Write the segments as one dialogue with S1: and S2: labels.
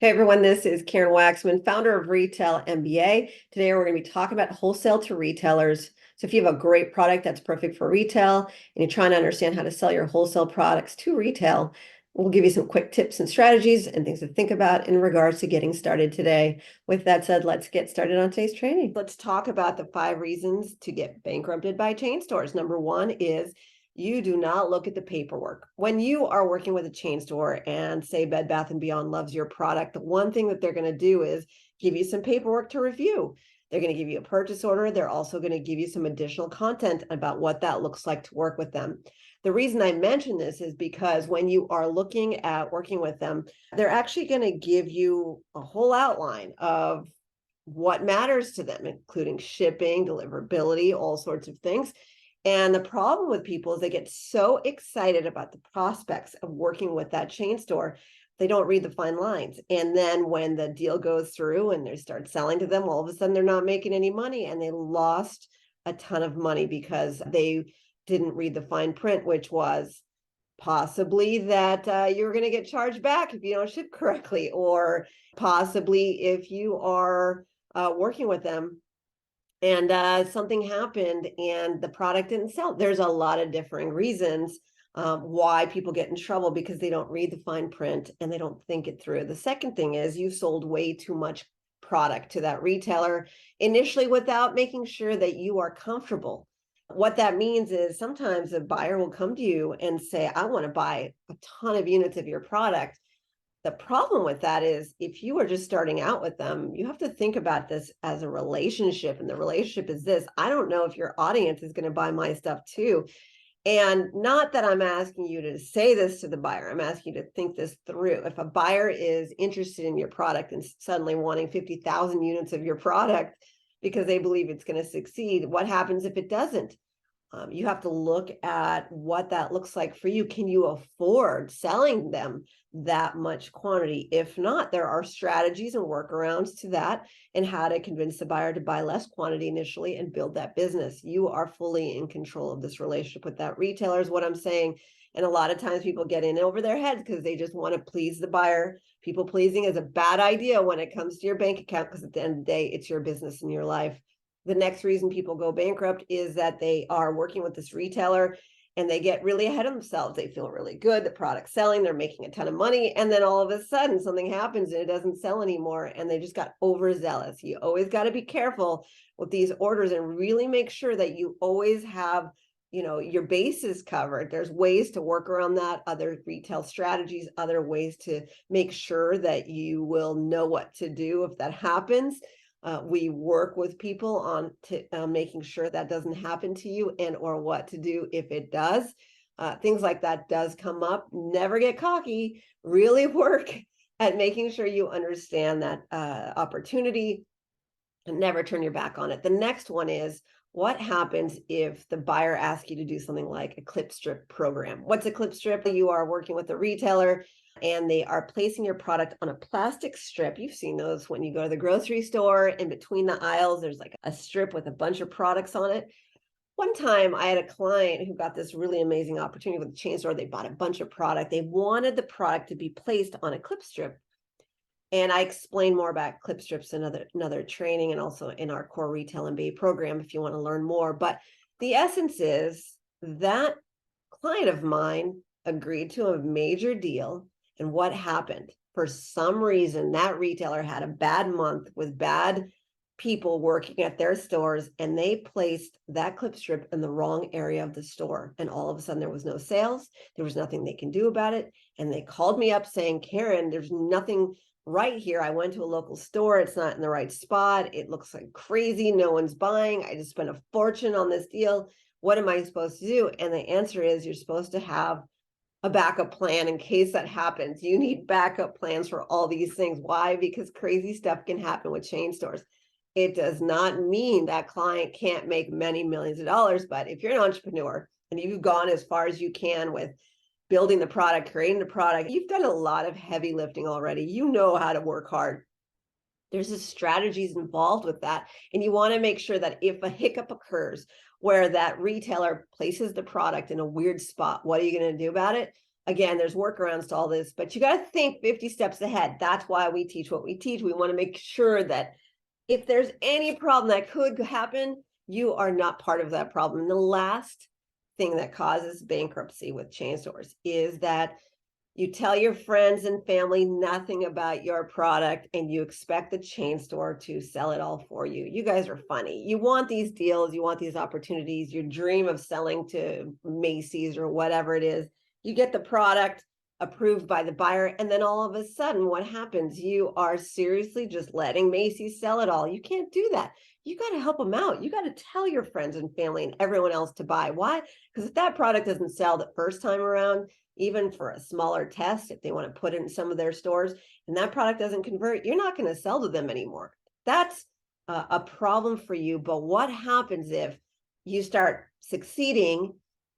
S1: Hey everyone, this is Karen Waksman, founder of Retail MBA. Today we're going to be talking about wholesale to retailers. So if you have a great product that's perfect for retail and you're trying to understand how to sell your wholesale products to retail, we'll give you some quick tips and strategies and things to think about in regards to getting started today. With that said, let's get started on today's training. Let's talk about the 5 reasons to get bankrupted by chain stores. Number 1 is you do not look at the paperwork. When you are working with a chain store and say Bed Bath & Beyond loves your product, the one thing that they're going to do is give you some paperwork to review. They're going to give you a purchase order. They're also going to give you some additional content about what that looks like to work with them. The reason I mention this is because when you are looking at working with them, they're actually going to give you a whole outline of what matters to them, including shipping, deliverability, all sorts of things. And the problem with people is they get so excited about the prospects of working with that chain store, they don't read the fine lines. And then when the deal goes through and they start selling to them, all of a sudden they're not making any money and they lost a ton of money because they didn't read the fine print, which was possibly that you're going to get charged back if you don't ship correctly, or possibly if you are working with them and something happened and the product didn't sell. There's a lot of differing reasons why people get in trouble, because they don't read the fine print and they don't think it through. The second thing is you sold way too much product to that retailer initially without making sure that you are comfortable. What that means is sometimes a buyer will come to you and say, I want to buy a ton of units of your product. The problem with that is if you are just starting out with them, you have to think about this as a relationship. And the relationship is this: I don't know if your audience is going to buy my stuff too. And not that I'm asking you to say this to the buyer, I'm asking you to think this through. If a buyer is interested in your product and suddenly wanting 50,000 units of your product because they believe it's going to succeed, what happens if it doesn't? You have to look at what that looks like for you. Can you afford selling them that much quantity? If not, there are strategies and workarounds to that and how to convince the buyer to buy less quantity initially and build that business. You are fully in control of this relationship with that retailer is what I'm saying. And a lot of times people get in over their heads because they just want to please the buyer. People pleasing is a bad idea when it comes to your bank account, because at the end of the day, it's your business and your life. The next reason people go bankrupt is that they are working with this retailer and they get really ahead of themselves. They feel really good, the product's selling, they're making a ton of money, and then all of a sudden something happens and it doesn't sell anymore and they just got overzealous. You always got to be careful with these orders and really make sure that you always have, your bases covered. There's ways to work around that, other retail strategies, other ways to make sure that you will know what to do if that happens. We work with people on making sure that doesn't happen to you, and or what to do if it does. Things like that does come up. Never get cocky. Really work at making sure you understand that opportunity and never turn your back on it. The next one is, what happens if the buyer asks you to do something like a clip strip program? What's a clip strip? You are working with a retailer and they are placing your product on a plastic strip. You've seen those when you go to the grocery store. In between the aisles, there's like a strip with a bunch of products on it. One time I had a client who got this really amazing opportunity with a chain store. They bought a bunch of product. They wanted the product to be placed on a clip strip. And I explain more about clip strips in another training and also in our core Retail MBA program if you want to learn more. But the essence is that client of mine agreed to a major deal. And what happened? For some reason, that retailer had a bad month with bad people working at their stores, and they placed that clip strip in the wrong area of the store. And all of a sudden there was no sales. There was nothing they can do about it. And they called me up saying, Karen, there's nothing right here. I went to a local store. It's not in the right spot. It looks like crazy. No one's buying. I just spent a fortune on this deal. What am I supposed to do? And the answer is you're supposed to have a backup plan in case that happens. You need backup plans for all these things. Why? Because crazy stuff can happen with chain stores. It does not mean that client can't make many millions of dollars, but if you're an entrepreneur and you've gone as far as you can with building the product, creating the product, you've done a lot of heavy lifting already. You know how to work hard. There's just strategies involved with that. And you want to make sure that if a hiccup occurs where that retailer places the product in a weird spot, what are you going to do about it? Again, there's workarounds to all this, but you got to think 50 steps ahead. That's why we teach what we teach. We want to make sure that if there's any problem that could happen, you are not part of that problem. And the last thing that causes bankruptcy with chain stores is that you tell your friends and family nothing about your product and you expect the chain store to sell it all for you. You guys are funny. You want these deals, you want these opportunities, you dream of selling to Macy's or whatever it is. You get the product approved by the buyer, and then all of a sudden, what happens? You are seriously just letting Macy's sell it all. You can't do that. You got to help them out. You got to tell your friends and family and everyone else to buy. Why? Because if that product doesn't sell the first time around, even for a smaller test, if they want to put it in some of their stores and that product doesn't convert, you're not going to sell to them anymore. That's a problem for you. But what happens if you start succeeding?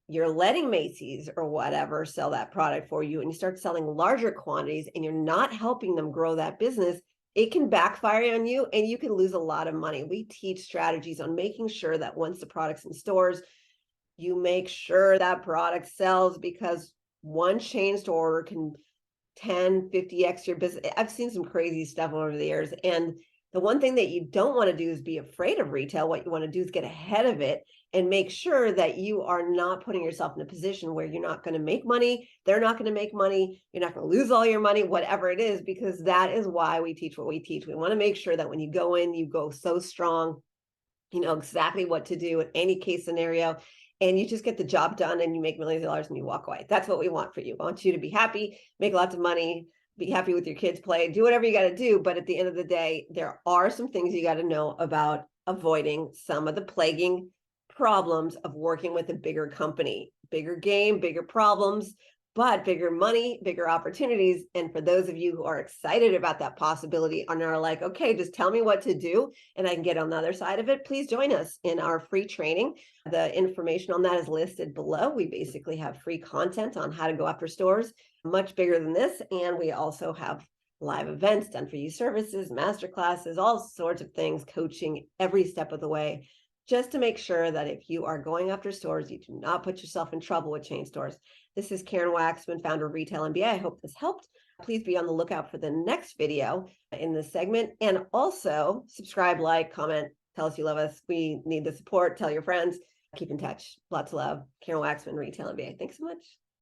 S1: You're letting Macy's or whatever sell that product for you, and you start selling larger quantities and you're not helping them grow that business, it can backfire on you and you can lose a lot of money. We teach strategies on making sure that once the product's in stores, you make sure that product sells, because one chain store order can 10, 50x your business. I've seen some crazy stuff over the years. And the one thing that you don't want to do is be afraid of retail. What you want to do is get ahead of it and make sure that you are not putting yourself in a position where you're not going to make money. They're not going to make money. You're not going to lose all your money, whatever it is, because that is why we teach what we teach. We want to make sure that when you go in, you go so strong, you know exactly what to do in any case scenario, and you just get the job done and you make millions of dollars and you walk away. That's what we want for you. We want you to be happy, make lots of money, be happy with your kids, play, do whatever you got to do. But at the end of the day, there are some things you got to know about avoiding some of the plaguing problems of working with a bigger company. Bigger game, bigger problems, but bigger money, bigger opportunities. And for those of you who are excited about that possibility and are like, okay, just tell me what to do and I can get on the other side of it, please join us in our free training. The information on that is listed below. We basically have free content on how to go after stores much bigger than this. And we also have live events, done for you services, masterclasses, all sorts of things, coaching every step of the way, just to make sure that if you are going after stores, you do not put yourself in trouble with chain stores. This is Karen Waksman, founder of Retail MBA. I hope this helped. Please be on the lookout for the next video in this segment. And also subscribe, like, comment, tell us you love us. We need the support. Tell your friends. Keep in touch. Lots of love. Karen Waksman, Retail MBA. Thanks so much.